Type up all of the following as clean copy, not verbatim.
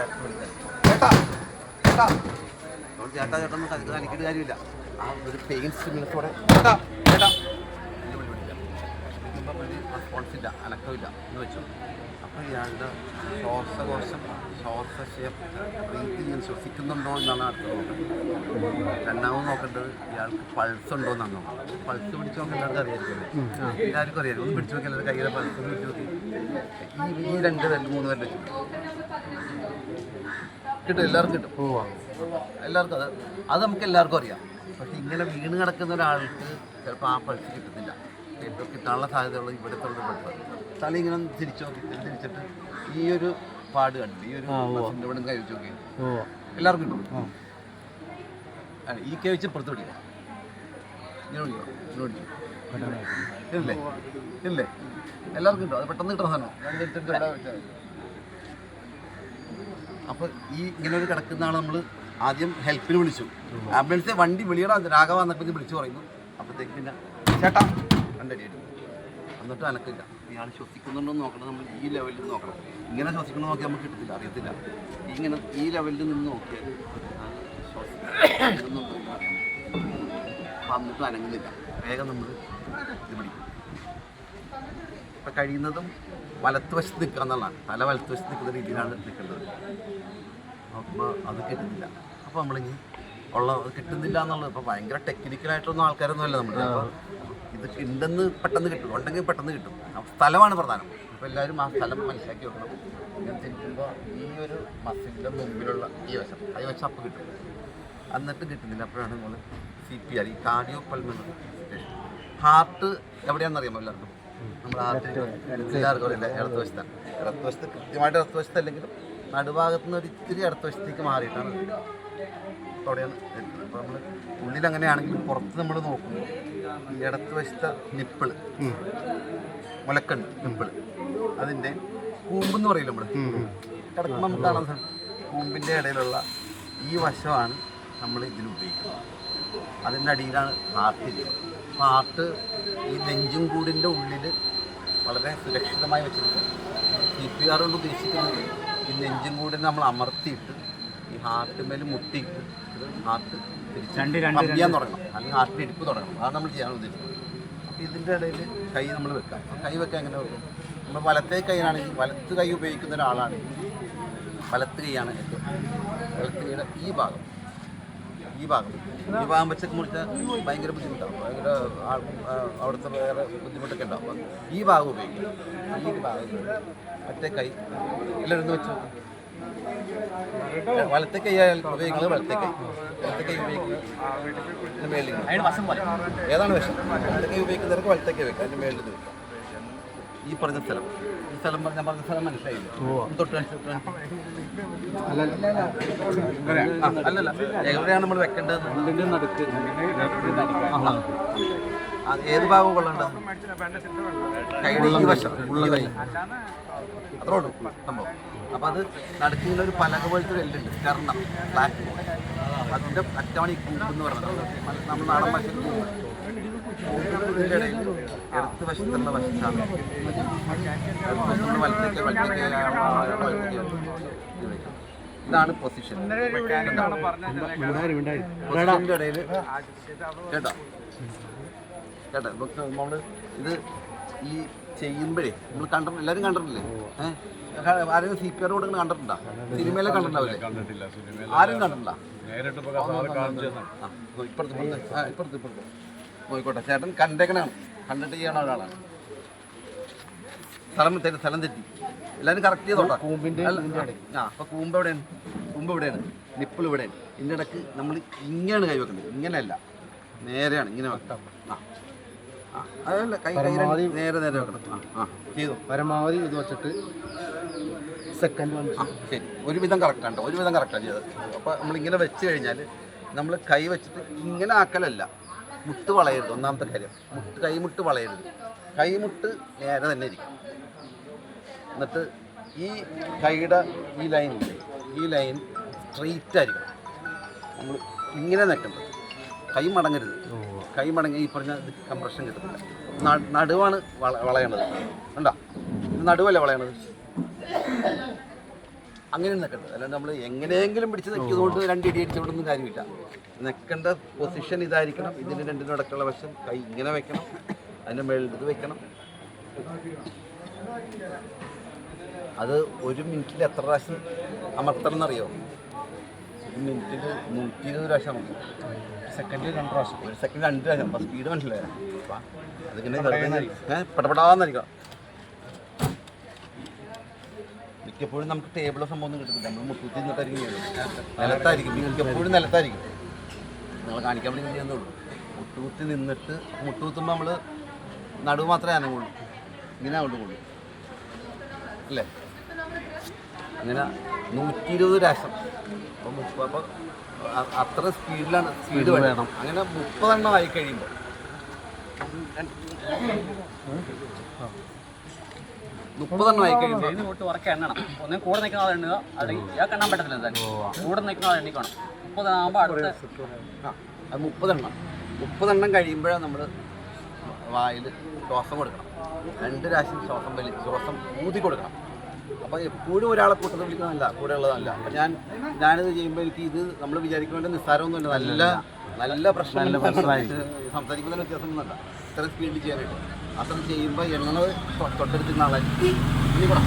ചേട്ടാ ചേട്ടാ ചേട്ടാ ചേട്ടൊന്നും കാണിക്കേണ്ട കാര്യമില്ല. ആ ഒരു പെയിൻ സ്റ്റിമുലസോടെ ചേട്ടാ ചേട്ടാ റെസ്പോൺസില്ല, അനക്കമില്ല എന്ന് വെച്ചു. അപ്പോൾ ഇയാളുടെ ശ്വാസശയം ബ്രീത്തിൽ നിന്ന് ശ്വസിക്കുന്നുണ്ടോ എന്നാണ് അടുത്ത് നോക്കേണ്ടത്. രണ്ടാമത് നോക്കേണ്ടത് ഇയാൾക്ക് പൾസ് ഉണ്ടോ എന്നാണ് നോക്കുന്നത്. പൾസ് പിടിച്ച് നോക്കാൻ എല്ലാവർക്കും അറിയായിരിക്കും, എല്ലാവർക്കും അറിയാം. ഒന്ന് പിടിച്ച് നോക്കി എല്ലാവരും കയ്യിലെ പൾസ് പിടിച്ച് നോക്കി ഈ 2 പേര് 3 പേരുടെ കിട്ടും, എല്ലാവർക്കും കിട്ടും, എല്ലാവർക്കും അത് നമുക്ക് എല്ലാവർക്കും അറിയാം. പക്ഷെ ഇങ്ങനെ വീണ് കിടക്കുന്ന ഒരാൾക്ക് ചിലപ്പോൾ ആ പൾസ് കിട്ടുന്നില്ല. ഇപ്പോൾ കിട്ടാനുള്ള സാധ്യതയുള്ളത് ഇവിടുത്തെ തല ഇങ്ങനെ തിരിച്ചു നോക്കി തിരിച്ചിട്ട് ഈ ഒരു പാട് കണ്ടു, ഈ ഒരു ബസ്സിൻ്റെ ഇവിടെ കൈ വെച്ച് നോക്കി എല്ലാവർക്കും കിട്ടും. ഈ കൈ വെച്ച് പുറത്ത് പിടിക്കാം, ഇങ്ങനെ പിടിക്കും, ഇല്ലേ ഇല്ലേ എല്ലാവർക്കും കിട്ടും. അത് പെട്ടെന്ന് കിട്ടുന്ന സാധനം. അപ്പോൾ ഈ ഇങ്ങനെ ഒരു കിടക്കുന്ന ആൾ നമ്മൾ ആദ്യം ഹെൽപ്പിന് വിളിച്ചു. ആംബുലൻസ് വണ്ടി വെളിയുടെ രാഘവ എന്നൊക്കെ വിളിച്ചു പറയുന്നു. അപ്പോഴത്തേക്ക് പിന്നെ ചേട്ടാ കണ്ടടിയിട്ടു. എന്നിട്ട് അനക്കില്ല. ഇയാൾ ശ്വസിക്കുന്നുണ്ടോ എന്ന് നോക്കണം. നമ്മൾ ഈ ലെവലിൽ നിന്ന് നോക്കണം. ഇങ്ങനെ ശ്വസിക്കണം നോക്കിയാൽ നമുക്ക് കിട്ടത്തില്ല, അറിയത്തില്ല. ഇങ്ങനെ ഈ ലെവലിൽ നിന്ന് നോക്കിയാൽ ശ്വസിക്കുന്നുണ്ടോ എന്ന് അറിയാം. അപ്പം എന്നിട്ടും അനങ്ങുന്നില്ല. വേഗം നമ്മൾ ഇത് പിടിക്കും. ഇപ്പം കഴിയുന്നതും വലത്തുവശത്ത് നിൽക്കുക എന്നുള്ളതാണ്. തല വലത്തുവശത്ത് നിൽക്കുന്ന രീതിയിലാണ് നിൽക്കേണ്ടത്. അപ്പോൾ അത് കിട്ടുന്നില്ല. അപ്പോൾ നമ്മളിനി അത് കിട്ടുന്നില്ല എന്നുള്ളത് ഇപ്പോൾ ഭയങ്കര ടെക്നിക്കലായിട്ടൊന്നും ആൾക്കാരൊന്നും അല്ല നമ്മൾ. അപ്പോൾ ഇത് ഉണ്ടെന്ന് പെട്ടെന്ന് കിട്ടും, ഉണ്ടെങ്കിൽ പെട്ടെന്ന് കിട്ടും. സ്ഥലമാണ് പ്രധാനം. അപ്പോൾ എല്ലാവരും ആ സ്ഥലം മനസ്സിലാക്കി വെക്കണം. ഇങ്ങനെ തിരിക്കുമ്പോൾ ഈ ഒരു മസിലിൻ്റെ മുമ്പിലുള്ള ഈ വശം അപ്പം കിട്ടും. എന്നിട്ട് കിട്ടുന്നില്ല. അപ്പോഴാണ് നമ്മൾ CPR, ഈ കാർഡിയോ പൾമണറി റെസിസ്റ്റേഷൻ. ഹാർട്ട് എവിടെയാണെന്നറിയാമോ എല്ലാവർക്കും? നമ്മുടെ ഹാർട്ടിൽ എല്ലാവർക്കും അറിയില്ല, ഇടത്തുവശത്താണ്. ഇടത്തുവശത്ത് കൃത്യമായിട്ട് ഇടത്തുവശത്ത് അല്ലെങ്കിലും നടുഭാഗത്തു നിന്ന് ഒരു ഇത്തിരി ഇടത്തുവശത്തേക്ക് മാറിയിട്ടാണ് അവിടെയാണ് എടുക്കുന്നത്. അപ്പോൾ നമ്മൾ ഉള്ളിൽ അങ്ങനെയാണെങ്കിലും പുറത്ത് നമ്മൾ നോക്കുമ്പോൾ ഈ ഇടത്തുവശത്തെ നിപ്പിള്, മുലക്കണ്ണ് നിപ്പിള്, അതിൻ്റെ കൂമ്പെന്ന് പറയില്ല നമ്മൾ കിടക്കുമ്പോൾ നമുക്ക് കാണാൻ കൂമ്പിൻ്റെ ഇടയിലുള്ള ഈ വശമാണ് നമ്മൾ ഇതിന് ഉപയോഗിക്കുന്നത്. അതിൻ്റെ അടിയിലാണ് ഹാർട്ട് ഇരിക്കുന്നത്. അപ്പോൾ ഹാർട്ട് ഈ നെഞ്ചും കൂടിൻ്റെ ഉള്ളിൽ വളരെ സുരക്ഷിതമായി വെച്ചിരിക്കുന്നത്. CPR കൊണ്ട് ഉദ്ദേശിക്കുന്നത് ഈ നെഞ്ചും കൂടിനെ നമ്മൾ അമർത്തിയിട്ട് ഈ ഹാർട്ടിന്മേൽ മുട്ടിയിട്ട് ഹാർട്ട് ചെയ്യാൻ തുടങ്ങണം, അല്ലെങ്കിൽ ഹാർട്ടിൻ്റെ ഇടിപ്പ് തുടങ്ങണം. അതാണ് നമ്മൾ ചെയ്യാൻ ഉദ്ദേശിക്കുന്നത്. അപ്പോൾ ഇതിൻ്റെ ഇടയിൽ കൈ നമ്മൾ വെക്കാം. കൈ വെക്കാൻ എങ്ങനെ വെക്കും? നമ്മൾ വലത്തേ കൈയാണെങ്കിൽ, വലത്ത് കൈ ഉപയോഗിക്കുന്ന ഒരാളാണെങ്കിൽ വലത്ത് കൈയാണ് ഏറ്റവും വലത്ത് കൈയുടെ ഈ ഭാഗം വെച്ചൊക്കെ മുറിച്ചാൽ ഭയങ്കര ബുദ്ധിമുട്ടാകും. ഭയങ്കര അവിടുത്തെ വേറെ ബുദ്ധിമുട്ടൊക്കെ ഉണ്ടാവും. അപ്പോൾ ഈ ഭാഗം ഉപയോഗിക്കും. ഈ ഭാഗം മറ്റേ കൈ എല്ലാവരും വെച്ച് നോക്കും. വലത്തെ കൈ ഉപയോഗിക്കുന്നത് വലത്തെ കൈ ഉപയോഗിക്കുന്നത് മേളിൽ ഏതാണ് വശം? വലത്തെ കൈ ഉപയോഗിക്കുന്നവർക്ക് വലത്തെ കൈ വെക്കാം, അതിൻ്റെ മേളിൽ വെക്കാം. ഈ പറഞ്ഞ സ്ഥലം, ഈ സ്ഥലം ഞാൻ പറഞ്ഞ സ്ഥലം മനസ്സിലായില്ല? തൊട്ട് അല്ലല്ല, എവിടെയാണ് നമ്മൾ വെക്കേണ്ടത്? ഏത് ഭാഗം കൊള്ളേണ്ടത്? കൈയുടെ ഈ വശം, ഉള്ള കൈ, അത്രേ ഉള്ളൂ സംഭവം. അപ്പം അത് നടുക്കിങ്ങനെ ഒരു പലക പോലത്തെ എല്ലുണ്ട്, സ്റ്റെർണം, ബ്ലാക്ക്. അതിൻ്റെ അറ്റമാണ് ഈ കൂമ്പെന്ന് പറയുന്നത്. നമ്മൾ നാടൻ ഭാഷയിൽ കൂമ്പ്. ഇതിൻ്റെ ഇടയിൽ ഇടത്ത് വശത്തുള്ള വശത്താണ് വലത്തേക്ക് ഇതാണ് പൊസിഷൻ. പൊസിഷൻ്റെ ഇടയിൽ കേട്ടോ നമ്മൾ ഇത് ഈ ചെയ്യുമ്പോഴേ നമ്മൾ എല്ലാവരും കണ്ടിട്ടില്ലേ? ആരെങ്കിലും CPR കൊടുക്കുന്ന കണ്ടിട്ടുണ്ടോ? സിനിമയിലെ കണ്ടിട്ടുണ്ടാവില്ലേ? ആരും കണ്ടിട്ടില്ല. ഇപ്പുറത്ത് നോയിക്കോട്ടെ. ചേട്ടൻ കണ്ടേക്കണാണ്, കണ്ടിട്ട് ചെയ്യണ ഒരാളാണ്. സ്ഥലം തെറ്റി. എല്ലാവരും കറക്റ്റ് ചെയ്തോട്ടോ. അപ്പോൾ കൂമ്പ് എവിടെയാണ്? നിപ്പിൾ ഇവിടെയാണ്. ഇതിൻ്റെ ഇടയ്ക്ക് നമ്മൾ ഇങ്ങനെയാണ് കൈ വെക്കേണ്ടത്, ഇങ്ങനെയല്ല, നേരെയാണ് ഇങ്ങനെ വെക്കാം. അതല്ല, കൈ നേരെ വെക്കണം. ചെയ്തു. പരമാവധി ഇത് വെച്ചിട്ട് സെക്കൻഡ്. ശരി, ഒരുവിധം കറക്റ്റാണ് ചെയ്തത്. അപ്പോൾ നമ്മളിങ്ങനെ വെച്ച് കഴിഞ്ഞാൽ നമ്മൾ കൈ വെച്ചിട്ട് ഇങ്ങനെ ആക്കലല്ല, മുട്ട് വളയരുത്. ഒന്നാമത്തെ കാര്യം, കൈമുട്ട് വളയരുത്. കൈമുട്ട് നേരെ തന്നെ ഇരിക്കും. എന്നിട്ട് ഈ കൈയുടെ ഈ ലൈൻ സ്ട്രെയിറ്റ് ആയിരിക്കണം. നമ്മൾ ഇങ്ങനെ നിൽക്കേണ്ടത്. കൈ മടങ്ങരുത്. കൈ മടങ്ങി ഈ പറഞ്ഞ കംപ്രഷൻ കിട്ടുന്നില്ല. നടുവാണ് വളയണത്. കണ്ടോ? ഇത് നടുവല്ലേ വളയണത്? അങ്ങനെ നിൽക്കേണ്ടത്. അല്ലാണ്ട് നമ്മൾ എങ്ങനെയെങ്കിലും പിടിച്ച് നിൽക്കുന്നതുകൊണ്ട് രണ്ടിടി അടിച്ചുകൊണ്ടൊന്നും കാര്യമില്ല. നിൽക്കേണ്ട പൊസിഷൻ ഇതായിരിക്കണം. ഇതിന് രണ്ടിനും ഇടയ്ക്കുള്ള വശം കൈ ഇങ്ങനെ വെക്കണം, അതിൻ്റെ മേളിൽ ഇത് വെക്കണം. അത് 1 മിനിറ്റിൽ എത്ര പ്രാവശ്യം അമർത്തണം എന്നറിയോ? 1 മിനിറ്റിൽ 120 പ്രാവശ്യം അമർത്തണം. സെക്കൻഡിൽ 2 പ്രാവശ്യം, 1 സെക്കൻഡ് 2 പ്രാവശ്യം. അപ്പോൾ സ്പീഡ് മനസ്സിലായോ? അതിങ്ങനെ പടപെടാന്നിരിക്കണം. മിക്കപ്പോഴും നമുക്ക് ടേബിളോ സംഭവം കിട്ടുന്നില്ല. നമ്മൾ മുട്ടൂത്തി നിന്നിട്ടായിരിക്കും നിലത്തായിരിക്കും, മിക്കപ്പോഴും നിലത്തായിരിക്കും. നിങ്ങൾ കാണിക്കാൻ വേണ്ടി ചെയ്യുന്നുള്ളൂ. മുട്ടൂത്തി നിന്നിട്ട് മുട്ടൂത്തുമ്പോൾ നമ്മൾ നടുവ് മാത്രമേ അനങ്ങുള്ളൂ, ഇങ്ങനെ അങ്ങോട്ട് കൊള്ളൂ അല്ലേ? അങ്ങനെ 120 പ്രാവശ്യം. അപ്പോൾ അത്ര സ്പീഡ് വേണം. അങ്ങനെ 30 എണ്ണം ആയി കഴിയുമ്പോൾ 30 എണ്ണം ആയി കഴിയുമ്പോൾ ഉറക്കെ എണ്ണണം. ഒന്നും കൂടെ നിൽക്കുന്ന ആൾ എണ്ണുക, അല്ലെങ്കിൽ ഇയാൾക്ക് എണ്ണാൻ പറ്റത്തില്ല. എന്തായാലും കൂടെ നിൽക്കുന്ന ആൾ എണ്ണിക്കണം. 30 ആകുമ്പോൾ അടുത്ത അത് 30 എണ്ണം. 30 എണ്ണം കഴിയുമ്പോഴാണ് നമ്മൾ വായിൽ ശ്വാസം കൊടുക്കണം. 2 പ്രാവശ്യം ശ്വാസം ഊതി കൊടുക്കണം. അപ്പോൾ എപ്പോഴും ഒരാളെ കൂട്ടത്തിൽ വിളിക്കുന്നതല്ല, കൂടെ ഉള്ളതല്ല. അപ്പം ഞാനിത് ചെയ്യുമ്പോൾ എനിക്ക് ഇത് നമ്മൾ വിചാരിക്കേണ്ട നിസ്സാരമൊന്നുമില്ല. നല്ല പ്രശ്നം സംസാരിക്കുന്ന വ്യത്യാസമൊന്നുമല്ല. ഇത്ര സ്പീഡിൽ ചെയ്യാനായിട്ട് അത്ര ചെയ്യുമ്പോൾ എണ്ണത് തൊട്ടടുത്തുന്ന ആളെ ഇനി കൂടാ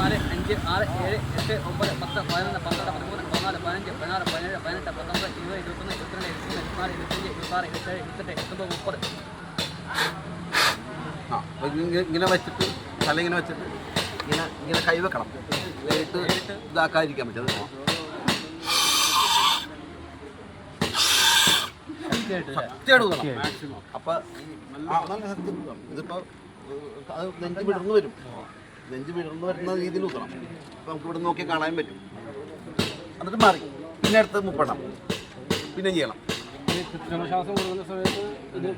4, 5, 6, 7, 8, 9, 10, 11, 12, 13, 14, 15, 16, 17, 18, 19, 20, 21, 22, 23, 24, 25, 26, 27, 28, 29, 30. ഇങ്ങനെ വെച്ചിട്ട് തല ഇങ്ങനെ വെച്ചിട്ട് ഇങ്ങനെ കൈ വെക്കണം. നേരിട്ട് ഇതാക്കാതിരിക്കാൻ പറ്റും. സത്യമായിട്ട് ഊതണം. അപ്പം ഇതിപ്പോൾ അത് നെഞ്ച് വിടർന്ന് വരും. നെഞ്ച് വിടർന്ന് വരുന്ന രീതിയിൽ ഊതണം. അപ്പം നമുക്ക് ഇവിടെ നോക്കി കാണാൻ പറ്റും. എന്നിട്ട് മാറി പിന്നെ അടുത്ത് 30 എണ്ണം പിന്നെ ചെയ്യണം. ശ്വാസം കൊടുക്കുന്ന സമയത്ത് ഇത്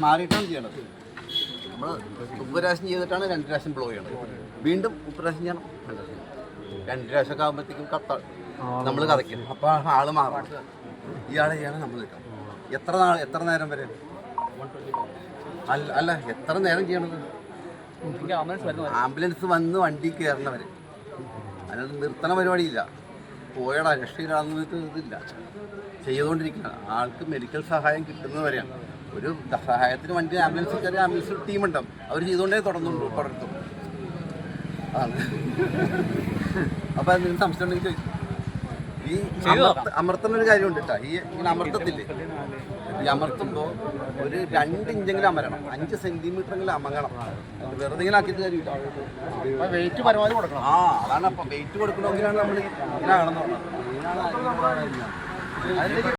മാറിയിട്ടാണ് ചെയ്യണത്. നമ്മൾ 30 പ്രാവശ്യം ചെയ്തിട്ടാണ് 2 പ്രാവശ്യം ബ്ലോ ചെയ്യണത്. വീണ്ടും 30 പ്രാവശ്യം ചെയ്യണം. 2 പ്രാവശ്യമൊക്കെ ആകുമ്പോഴത്തേക്കും നമ്മൾ കറയ്ക്കും. അപ്പോൾ ആള് മാറും. ഇയാളെ നമ്മൾ നിൽക്കണം. എത്ര നേരം വരെ? അല്ല എത്ര നേരം ചെയ്യണത്? ആംബുലൻസ് വന്ന് വണ്ടി കയറണവർ. അതിനകത്ത് നിർത്തണ പരിപാടിയില്ല. പോയടാ രക്ഷയിലാണെന്ന് ഇതില്ല, ചെയ്തുകൊണ്ടിരിക്കുക. ആൾക്ക് മെഡിക്കൽ സഹായം കിട്ടുന്നവരെയാണ്. ഒരു സഹായത്തിന് വണ്ടി ആംബുലൻസ് കയറി ആംബുലൻസ് ടീമുണ്ടാവും. അവർ ചെയ്തുകൊണ്ടേ തുടർത്തുള്ളൂ. അതാണ്. അപ്പോൾ എന്തെങ്കിലും സംശയം ഉണ്ടെങ്കിൽ ചോദിക്കും. ഈ അമർത്തുന്ന ഒരു കാര്യമുണ്ട് കേട്ടോ. ഇങ്ങനെ അമർത്തത്തില്ലേ, ഈ അമർത്തുമ്പോൾ ഒരു 2 ഇഞ്ചെങ്കിലും അമരണം, 5 സെന്റിമീറ്ററെങ്കിലും അമങ്ങണം. വെറുതെ ഇങ്ങനെ ആക്കിയിട്ട് കാര്യമില്ല. വെയിറ്റ് പരമാവധി കൊടുക്കണം. അതാണ്. അപ്പം വെയിറ്റ് കൊടുക്കണമെങ്കിലാണ് നമ്മൾ ഇങ്ങനെ ആണെന്ന് പറഞ്ഞത്.